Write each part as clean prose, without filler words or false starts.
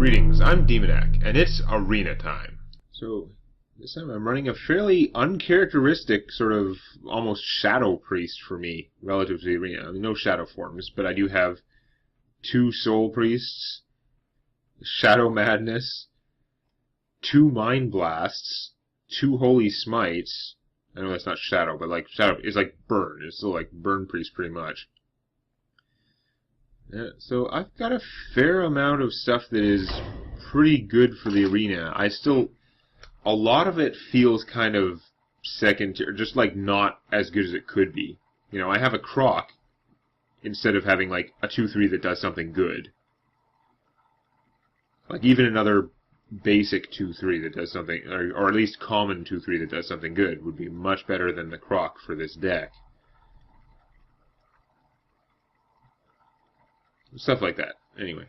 Greetings, I'm Demonac, and it's arena time. So, this time I'm running a fairly uncharacteristic sort of almost shadow priest for me, relative to the arena. I mean, no shadow forms, but I do have 2 soul priests, shadow madness, 2 mind blasts, 2 holy smites. I know that's not shadow, but like shadow is like burn. It's still like burn priest pretty much. Yeah, so I've got a fair amount of stuff that is pretty good for the arena. A lot of it feels kind of second tier, just like not as good as it could be. You know, I have a croc instead of having like a 2/3 that does something good. Like even another basic 2/3 that does something, or at least common 2/3 that does something good would be much better than the croc for this deck. Stuff like that. Anyway.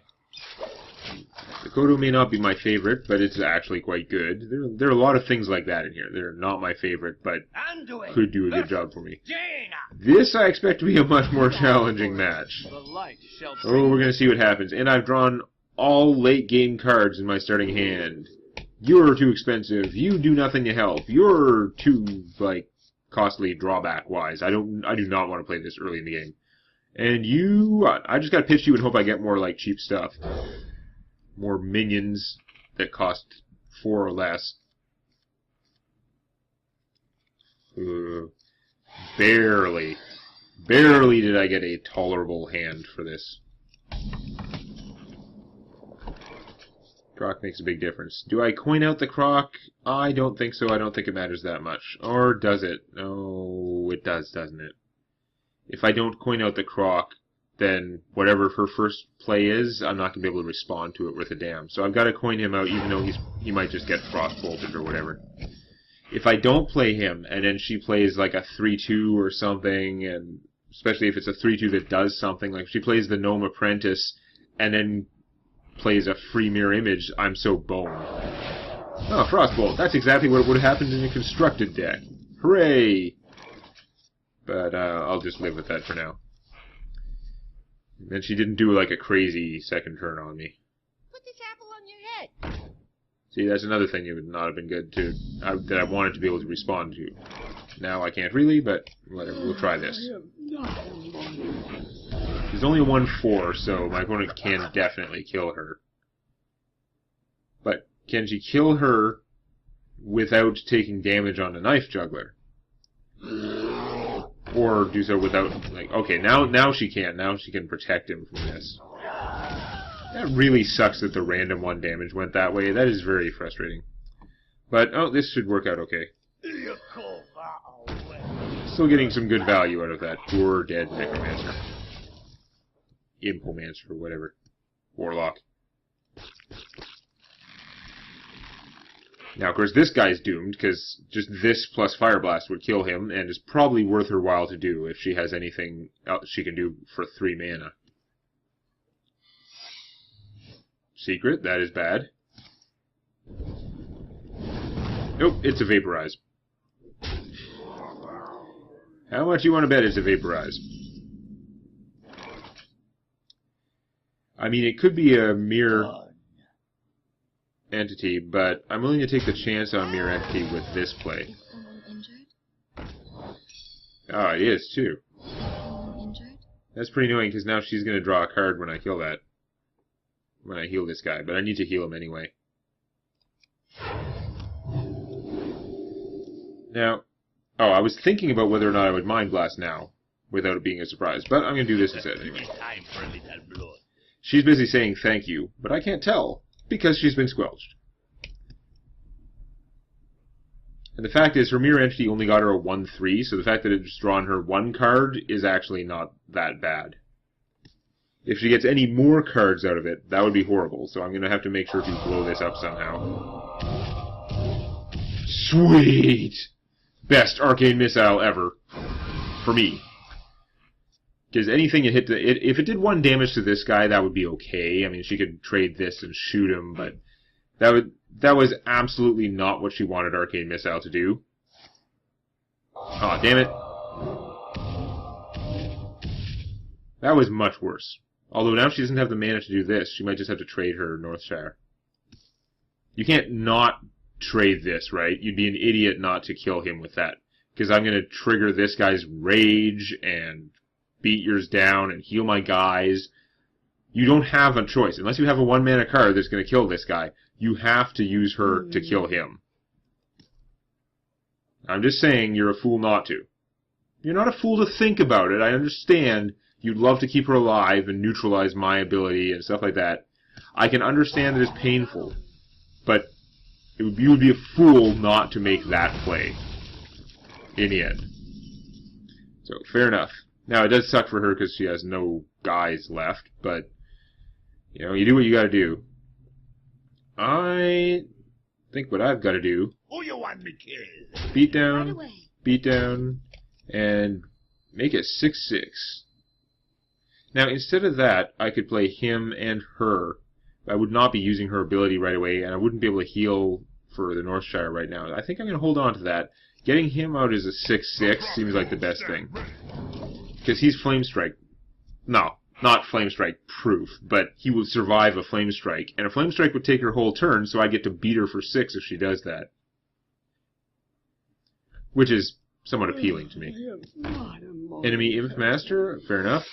The Kodo may not be my favorite, but it's actually quite good. There are a lot of things like that in here. They're not my favorite, but could do a good job for me. This I expect to be a much more challenging match. Oh, we're going to see what happens. And I've drawn all late game cards in my starting hand. You're too expensive. You do nothing to help. You're too, like, costly drawback-wise. I do not want to play this early in the game. And you, I just gotta pitch you and hope I get more, like, cheap stuff. More minions that cost 4 or less. Barely did I get a tolerable hand for this. Croc makes a big difference. Do I coin out the croc? I don't think so. I don't think it matters that much. Or does it? Oh, it does, doesn't it? If I don't coin out the croc, then whatever her first play is, I'm not going to be able to respond to it worth a damn. So I've got to coin him out, even though he might just get frostbolted or whatever. If I don't play him, and then she plays like a 3/2 or something, and especially if it's a 3/2 that does something, like if she plays the Gnome Apprentice, and then plays a free mirror image, I'm so boned. Oh, Frostbolt. That's exactly what would have happened in a constructed deck. Hooray! But I'll just live with that for now. And she didn't do like a crazy second turn on me. Put this apple on your head. See, that's another thing that would not have been good that I wanted to be able to respond to. Now I can't really, but whatever. We'll try this. There's only a 1/4, so my opponent can definitely kill her. But can she kill her without taking damage on the Knife Juggler? Or do so without, like, okay, now she can. Now she can protect him from this. That really sucks that the random 1 damage went that way. That is very frustrating. But, oh, this should work out okay. Still getting some good value out of that poor dead Necromancer. Impomancer, whatever. Warlock. Now, of course, this guy's doomed, because just this plus Fire Blast would kill him, and is probably worth her while to do if she has anything else she can do for 3 mana. Secret, that is bad. Nope, it's a Vaporize. How much you want to bet it's a Vaporize? I mean, it could be a mirror entity, but I'm willing to take the chance on mirror entity with this play. Is someone injured? Oh, it is too. Someone injured? That's pretty annoying because now she's going to draw a card when I kill that. When I heal this guy, but I need to heal him anyway. Now, oh, I was thinking about whether or not I would Mind Blast now, without it being a surprise, but I'm going to do this instead anyway. She's busy saying thank you, but I can't tell. Because she's been squelched. And the fact is, her mirror entity only got her a 1/3, so the fact that it's drawn her 1 card is actually not that bad. If she gets any more cards out of it, that would be horrible, so I'm going to have to make sure to blow this up somehow. Sweet! Best arcane missile ever. For me. Because anything it hit, if it did 1 damage to this guy, that would be okay. I mean, she could trade this and shoot him, but that was absolutely not what she wanted Arcane Missile to do. Aw, damn it. That was much worse. Although now she doesn't have the mana to do this, she might just have to trade her Northshire. You can't not trade this, right? You'd be an idiot not to kill him with that. Because I'm going to trigger this guy's rage and beat yours down and heal my guys. You don't have a choice. Unless you have a 1-mana card that's going to kill this guy, you have to use her to kill him. I'm just saying you're a fool not to. You're not a fool to think about it. I understand you'd love to keep her alive and neutralize my ability and stuff like that. I can understand that it's painful. But you would be a fool not to make that play. In the end. So, fair enough. Now, it does suck for her because she has no guys left, but, you know, you do what you gotta do. I think what I've gotta do... Who you want me killed? Beat down, and make it 6/6. Now, instead of that, I could play him and her. I would not be using her ability right away, and I wouldn't be able to heal for the Northshire right now. I think I'm going to hold on to that. Getting him out as a 6/6 seems like the best thing. Because he's Flame Strike. No, not Flame Strike proof, but he will survive a Flame Strike. And a Flame Strike would take her whole turn, so I get to beat her for 6 if she does that. Which is somewhat appealing to me. Enemy Imp Master, fair enough.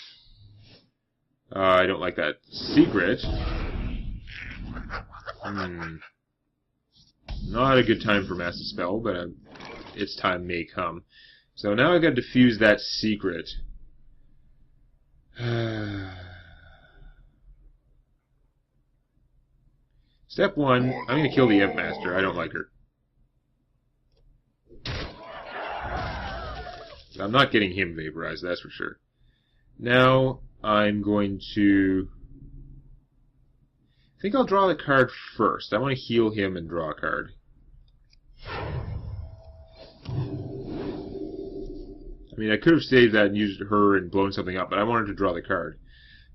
I don't like that secret. Not a good time for Massive Spell, but its time may come. So now I've got to defuse that secret. Step 1, I'm going to kill the Imp Master. I don't like her. I'm not getting him vaporized, that's for sure. Now I'm going to... I think I'll draw the card first. I want to heal him and draw a card. I mean, I could have saved that and used her and blown something up, but I wanted to draw the card.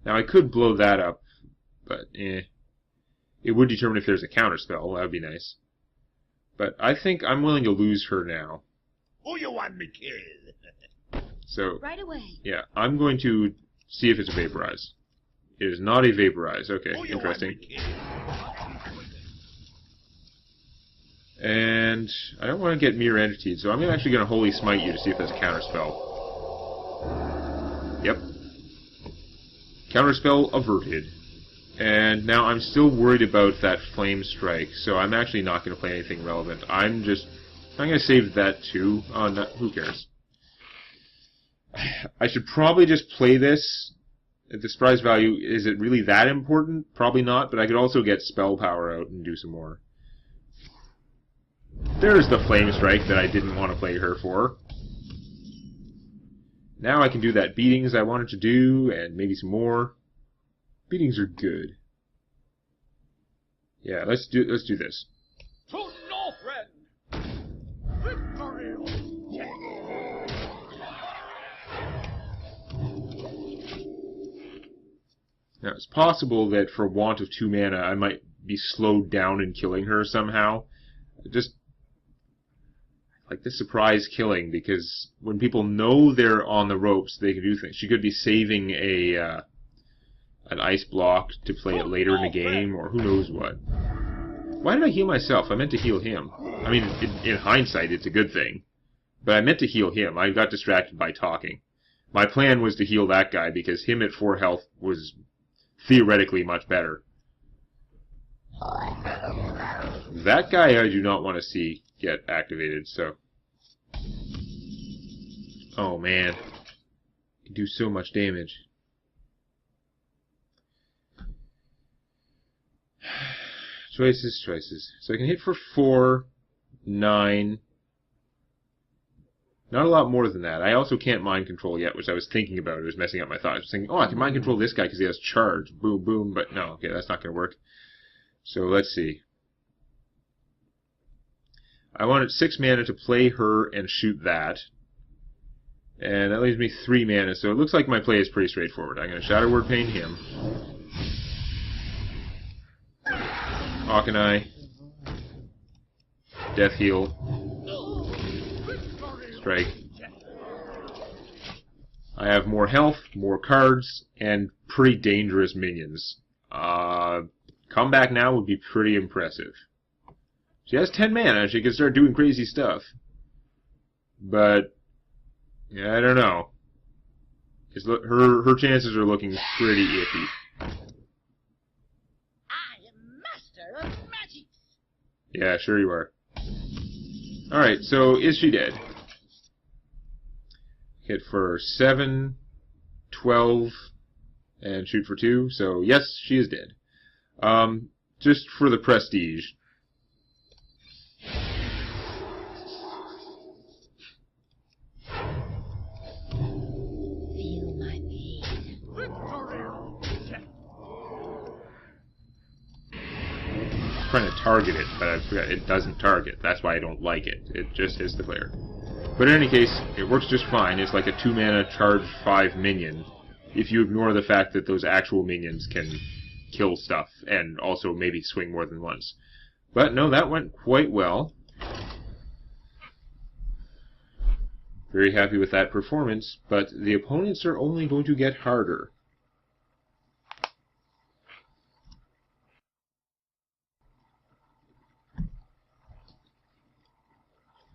Now, I could blow that up, but It would determine if there's a counterspell. That would be nice. But I think I'm willing to lose her now. Who you want me killed? So, Right away. yeah, I'm going to see if it's a vaporize. It is not a vaporize. Okay, interesting. And I don't want to get Mirror Entity, so I'm actually going to Holy Smite you to see if there's a counterspell. Yep. Counterspell averted. And now I'm still worried about that Flame Strike, so I'm actually not going to play anything relevant. I'm going to save that too. Oh, no, who cares? I should probably just play this. At the surprise value, is it really that important? Probably not, but I could also get Spell Power out and do some more. There's the Flame Strike that I didn't want to play her for. Now I can do that Beatings I wanted to do, and maybe some more. Beatings are good. Yeah, let's do this. To Northrend! Victory! Now, it's possible that for want of 2 mana, I might be slowed down in killing her somehow. Just like the surprise killing, because when people know they're on the ropes, they can do things. She could be saving an ice block to play it later in the game, or who knows what. Why did I heal myself? I meant to heal him. I mean, in hindsight, it's a good thing. But I meant to heal him. I got distracted by talking. My plan was to heal that guy, because him at 4 health was theoretically much better. That guy I do not want to see get activated, so... Oh man. He can do so much damage. Choices. So I can hit for 4, 9... Not a lot more than that. I also can't mind control yet, which I was thinking about. It was messing up my thoughts. I was thinking, oh, I can mind control this guy because he has charge. Boom, boom. But no, okay, that's not going to work. So let's see. I wanted 6 mana to play her and shoot that. And that leaves me 3 mana, so it looks like my play is pretty straightforward. I'm going to Shadow Word Pain him. Hawkeye. Death Heal. Strike. I have more health, more cards, and pretty dangerous minions. Comeback now would be pretty impressive. She has 10 mana. She can start doing crazy stuff. But, yeah, I don't know. Her chances are looking pretty iffy. I am master of magic. Yeah, sure you are. Alright, so is she dead? Hit for 7, 12, and shoot for 2. So, yes, she is dead. Just for the prestige. Feel my pain. I'm trying to target it, but I forgot it doesn't target. That's why I don't like it. It just hits the player. But in any case, it works just fine. It's like a 2-mana charge 5 minion, if you ignore the fact that those actual minions can kill stuff, and also maybe swing more than once. But no, that went quite well. Very happy with that performance, but the opponents are only going to get harder.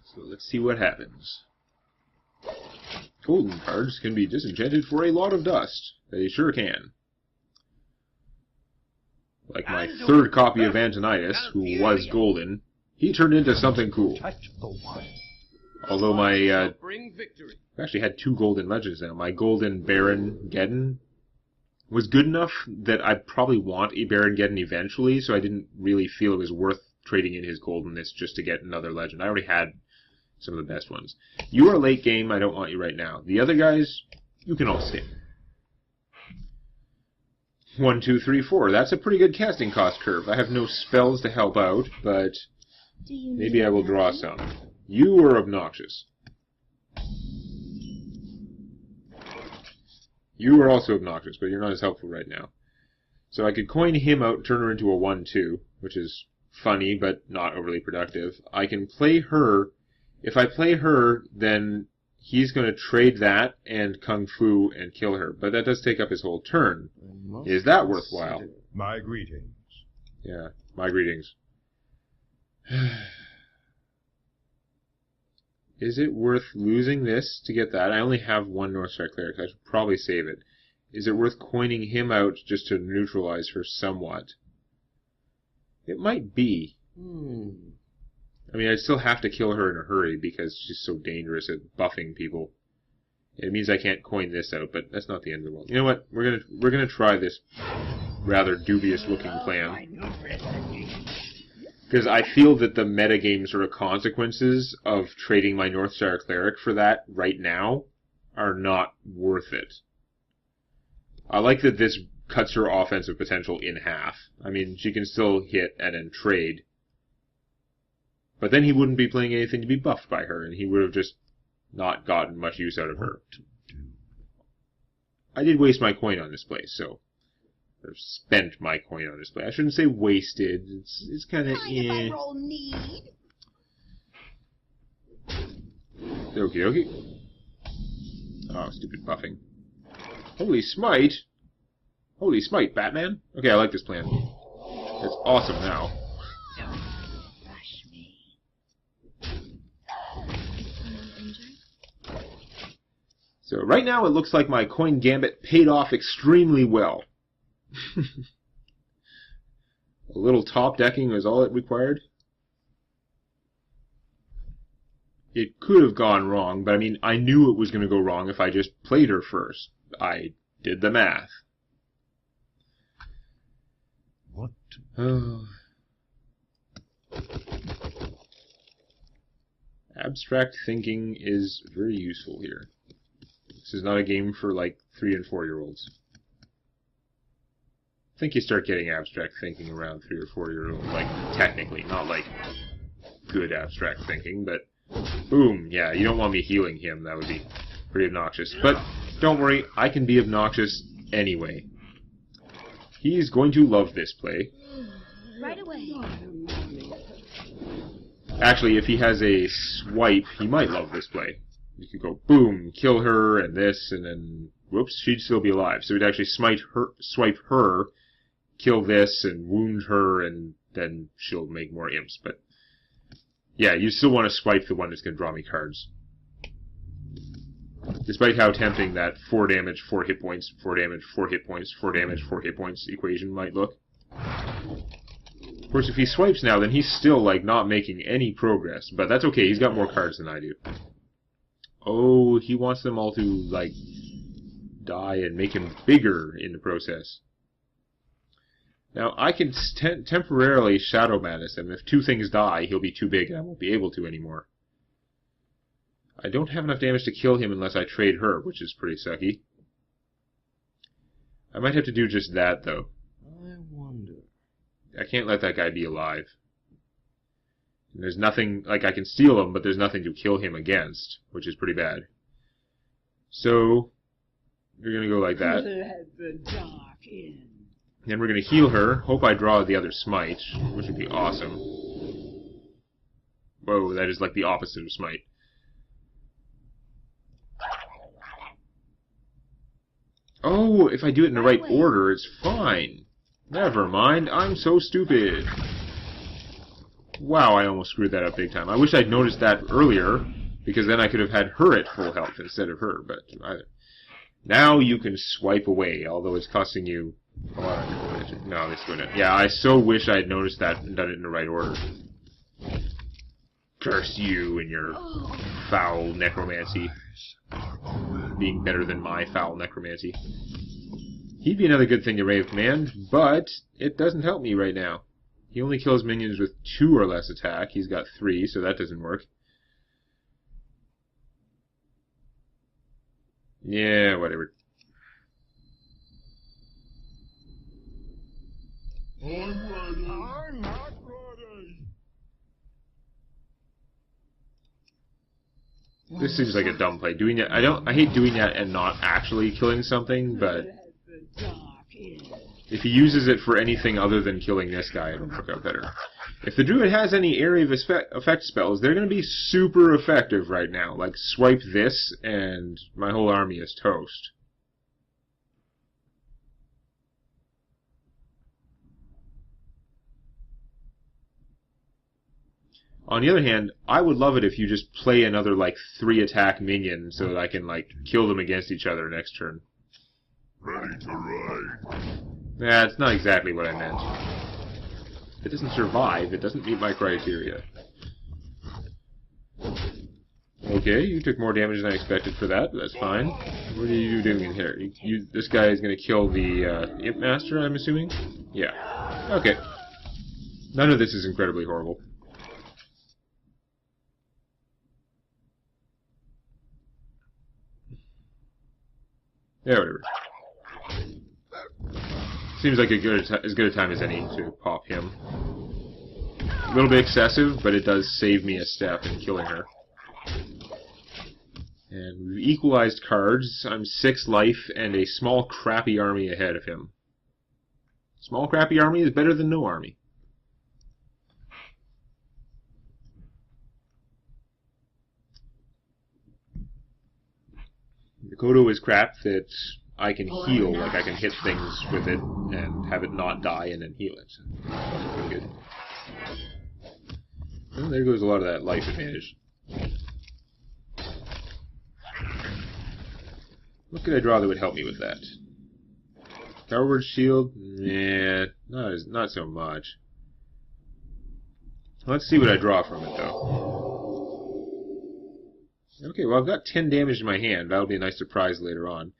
So let's see what happens. Golden cards can be disenchanted for a lot of dust. They sure can. Like my third copy of Antonius, who was golden, he turned into something cool. Although my, I actually had 2 golden legends now. My golden Baron Geddon was good enough that I'd probably want a Baron Geddon eventually, so I didn't really feel it was worth trading in his goldenness just to get another legend. I already had some of the best ones. You are late game, I don't want you right now. The other guys, you can all stay. 1, 2, 3, 4. That's a pretty good casting cost curve. I have no spells to help out, but maybe I will draw some. You are obnoxious. You are also obnoxious, but you're not as helpful right now. So I could coin him out and turn her into a 1-2, which is funny, but not overly productive. I can play her. If I play her, then he's going to trade that and Kung Fu and kill her. But that does take up his whole turn. Is that worthwhile? My greetings. Yeah, my greetings. Is it worth losing this to get that? I only have 1 Northstar Cleric. I should probably save it. Is it worth coining him out just to neutralize her somewhat? It might be. I mean, I'd still have to kill her in a hurry because she's so dangerous at buffing people. It means I can't coin this out, but that's not the end of the world. You know what? We're gonna try this rather dubious-looking plan. Because I feel that the metagame sort of consequences of trading my Northstar Cleric for that right now are not worth it. I like that this cuts her offensive potential in half. I mean, she can still hit and then trade. But then he wouldn't be playing anything to be buffed by her, and he would have just not gotten much use out of her. I did waste my coin on this play, so I've spent my coin on this play. I shouldn't say wasted. It's kind of I roll need. Okie dokie. Oh, stupid buffing. Holy smite! Holy smite, Batman! Okay, I like this plan. It's awesome now. Rush me. Is someone injured? So right now it looks like my coin gambit paid off extremely well. A little top decking was all it required. It could have gone wrong, but I mean, I knew it was going to go wrong if I just played her first. I did the math. What? Oh. Abstract thinking is very useful here. This is not a game for like 3 and 4-year-olds. I think you start getting abstract thinking around 3 or 4-year-olds, like technically, not like good abstract thinking, but boom, yeah, you don't want me healing him, that would be pretty obnoxious. But don't worry, I can be obnoxious anyway. He's going to love this play. Right away. Actually, if he has a swipe, he might love this play. You could go, boom, kill her, and this, and then, whoops, she'd still be alive. So he'd actually swipe her, kill this, and wound her, and then she'll make more imps. But Yeah, you still want to swipe the one that's going to draw me cards. Despite how tempting that 4 damage, 4 hit points, 4 damage, 4 hit points, 4 damage, 4 hit points equation might look. Of course, if he swipes now, then he's still, like, not making any progress. But that's okay, he's got more cards than I do. Oh, he wants them all to, like, die and make him bigger in the process. Now, I can temporarily Shadow Madness him. If 2 things die, he'll be too big and I won't be able to anymore. I don't have enough damage to kill him unless I trade her, which is pretty sucky. I might have to do just that, though. I wonder. I can't let that guy be alive. And there's nothing, like, I can steal him, but there's nothing to kill him against, which is pretty bad. So, we're going to go like that. Let the dark in. Then we're going to heal her. Hope I draw the other smite, which would be awesome. Whoa, that is like the opposite of smite. Oh, if I do it in the right order, it's fine. Never mind, I'm so stupid. Wow, I almost screwed that up big time. I wish I'd noticed that earlier, because then I could have had her at full health instead of her. But now you can swipe away, although it's costing you a lot of... No, let's go down. Yeah, I so wish I had noticed that and done it in the right order. Curse you and your foul necromancy. Being better than my foul necromancy. He'd be another good thing to Ray of Command, but it doesn't help me right now. He only kills minions with 2 or less attack. He's got 3, so that doesn't work. Yeah, whatever. I'm not ready. This seems like a dumb play. Doing that, I hate doing that and not actually killing something, but Let the dark in. if he uses it for anything other than killing this guy, it'll work out better. If the druid has any area of effect spells, they're going to be super effective right now. Like, swipe this, and my whole army is toast. On the other hand, I would love it if you just play another, like, 3 attack minion so that I can, like, kill them against each other next turn. Ready to ride. That's not exactly what I meant. If it doesn't survive, it doesn't meet my criteria. Okay, you took more damage than I expected for that, but that's fine. What are you doing in here? This guy is going to kill the Imp Master, I'm assuming? Yeah. Okay. None of this is incredibly horrible. Yeah, whatever. Seems like as good a time as any to pop him. A little bit excessive, but it does save me a step in killing her. And we've equalized cards. I'm 6 life and a small crappy army ahead of him. Small crappy army is better than no army. The Kodo is crap that I can heal, like I can hit things with it and have it not die and then heal it. That's pretty good. Well, there goes a lot of that life advantage. What could I draw that would help me with that? Towerward Shield? Nah, not so much. Let's see what I draw from it, though. Okay, well, I've got 10 damage in my hand. That'll be a nice surprise later on.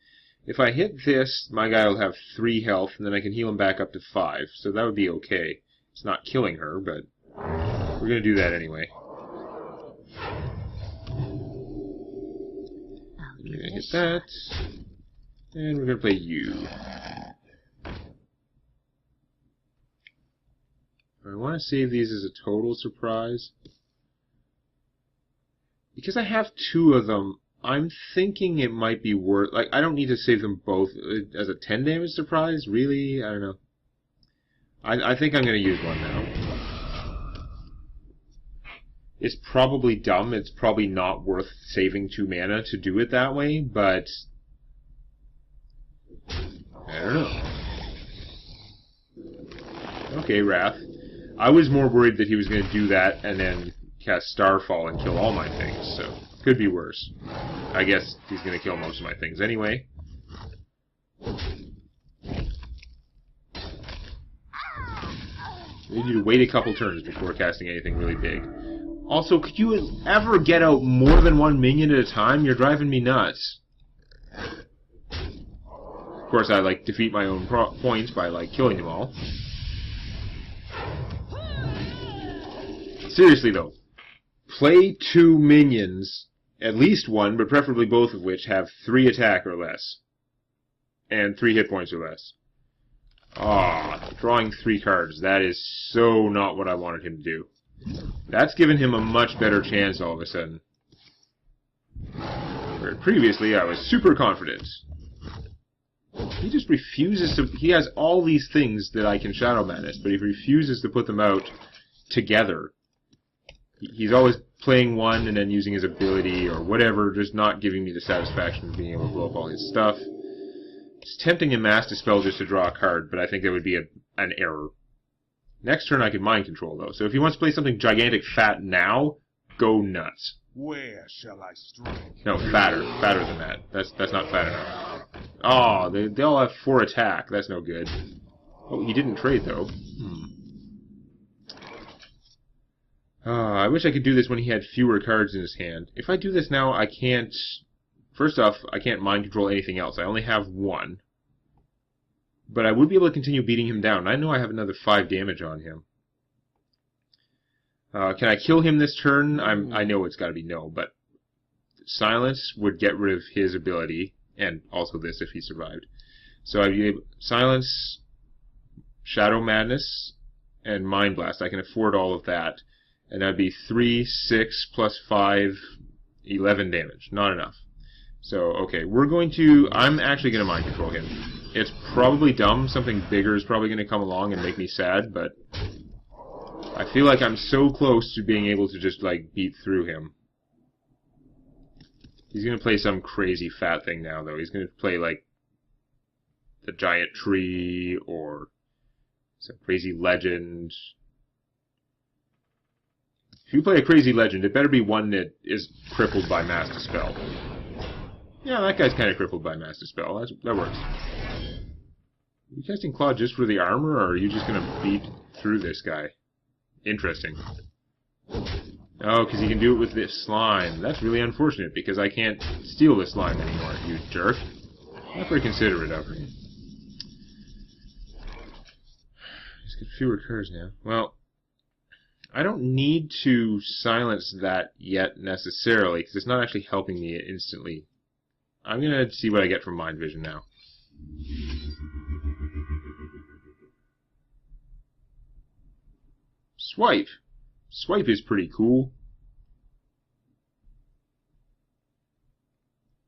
If I hit this, my guy will have 3 health, and then I can heal him back up to 5. So that would be okay. It's not killing her, but we're going to do that anyway. We're going to hit that. And we're going to play you. I want to save these as a total surprise. Because I have 2 of them, I'm thinking it might be worth... Like, I don't need to save them both as a 10 damage surprise, really? I don't know. I think I'm going to use one now. It's probably dumb. It's probably not worth saving 2 mana to do it that way, but... I don't know. Okay, Wrath. I was more worried that he was going to do that and then cast Starfall and kill all my things, so could be worse. I guess he's going to kill most of my things anyway. We need to wait a couple turns before casting anything really big. Also, could you ever get out more than one minion at a time? You're driving me nuts. Of course, I like defeat my own points by like killing them all. Seriously though, play 2 minions, at least one, but preferably both of which have 3 attack or less. And 3 hit points or less. Ah, drawing 3 cards. That is so not what I wanted him to do. That's given him a much better chance all of a sudden. Where previously I was super confident. He just refuses to... He has all these things that I can Shadow Madness, but he refuses to put them out together. He's always playing one and then using his ability or whatever, just not giving me the satisfaction of being able to blow up all his stuff. It's tempting to Mass Dispel just to draw a card, but I think that would be an error. Next turn I can Mind Control, though, so if he wants to play something gigantic fat now, go nuts. Where shall I strike? No, fatter. Fatter than that. That's not fat enough. Oh, they all have 4 attack. That's no good. Oh, he didn't trade, though. I wish I could do this when he had fewer cards in his hand. If I do this now, I can't... First off, I can't Mind Control anything else. I only have 1. But I would be able to continue beating him down. I know I have another 5 damage on him. Can I kill him this turn? I know it's got to be no, but Silence would get rid of his ability, and also this if he survived. So I'd be able Silence, Shadow Madness, and Mind Blast. I can afford all of that. And that'd be 3, 6, plus 5, 11 damage. Not enough. So, okay, I'm actually going to Mind Control him. It's probably dumb. Something bigger is probably going to come along and make me sad, but I feel like I'm so close to being able to just, like, beat through him. He's going to play some crazy fat thing now, though. He's going to play, like, the giant tree, or some crazy legend. If you play a crazy legend, it better be one that is crippled by Mass Dispel. Yeah, that guy's kind of crippled by Mass Dispel. That works. Are you casting Claw just for the armor, or are you just going to beat through this guy? Interesting. Oh, because he can do it with this slime. That's really unfortunate, because I can't steal this slime anymore, you jerk. Not very considerate of me. He's got fewer cards now. Well, I don't need to silence that yet necessarily, because it's not actually helping me instantly. I'm going to see what I get from Mind Vision now. Swipe. Swipe is pretty cool.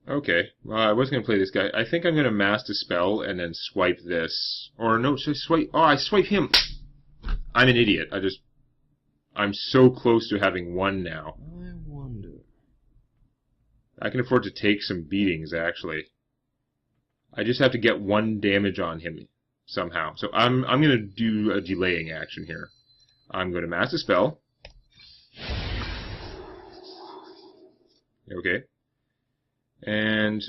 Okay, well, I was going to play this guy. I think I'm going to Mass Dispel and then swipe this. Or no, should I swipe? Oh, I swipe him! I'm an idiot. I'm so close to having 1 now. I wonder. I can afford to take some beatings, actually. I just have to get 1 damage on him somehow. So I'm going to do a delaying action here. I'm going to Mass Dispel. Okay. And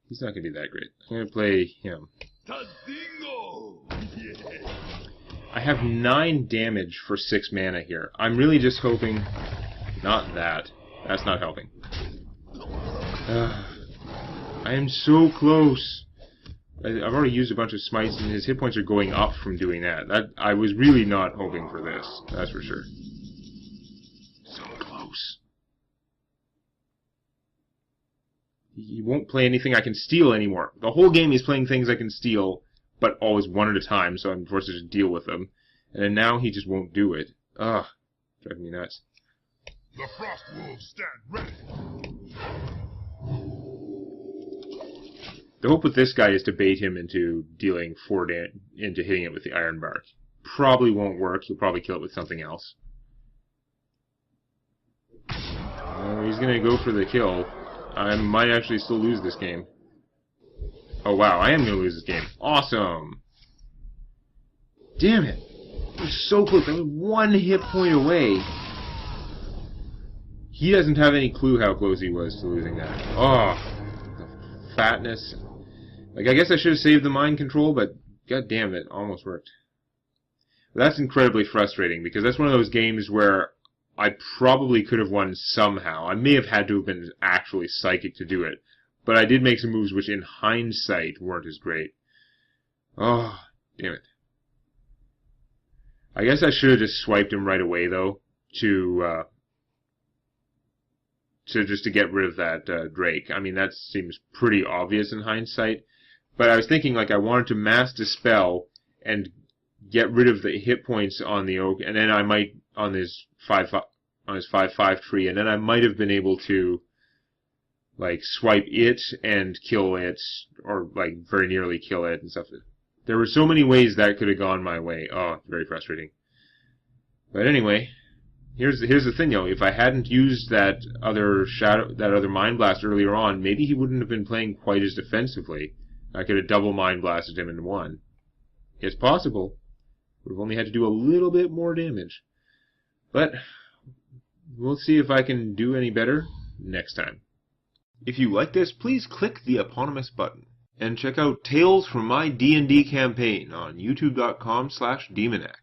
he's not going to be that great. I'm going to play him. I have 9 damage for 6 mana here. I'm really just hoping... Not that. That's not helping. I am so close. I've already used a bunch of smites, and his hit points are going up from doing that. I was really not hoping for this. That's for sure. So close. He won't play anything I can steal anymore. The whole game he's playing things I can steal, but always one at a time, so I'm forced to just deal with them. And then now he just won't do it. Ugh. Driving me nuts. The frost wolves stand ready. The hope with this guy is to bait him into dealing 4 into hitting it with the Iron Bark. Probably won't work. He'll probably kill it with something else. He's going to go for the kill. I might actually still lose this game. Oh wow, I am going to lose this game. Awesome! Damn it. It was so close. I was 1 hit point away. He doesn't have any clue how close he was to losing that. Oh, the fatness. Like, I guess I should have saved the mind control, but god damn it, almost worked. That's incredibly frustrating, because that's one of those games where I probably could have won somehow. I may have had to have been actually psychic to do it, but I did make some moves which in hindsight weren't as great. Oh, damn it. I guess I should have just swiped him right away, though, to get rid of that Drake. I mean, that seems pretty obvious in hindsight. But I was thinking, like, I wanted to mass dispel and get rid of the hit points on the oak, and then I might on his 5/5 tree, and then I might have been able to like swipe it and kill it, or like very nearly kill it and stuff. There were so many ways that could have gone my way. Oh, very frustrating. But anyway, here's the thing though. If I hadn't used that other Mind Blast earlier on, maybe he wouldn't have been playing quite as defensively. I could have double Mind Blasted him and won. It's possible. Would have only had to do a little bit more damage. But we'll see if I can do any better next time. If you like this, please click the eponymous button. And check out Tales from my D&D campaign on youtube.com/Demonac.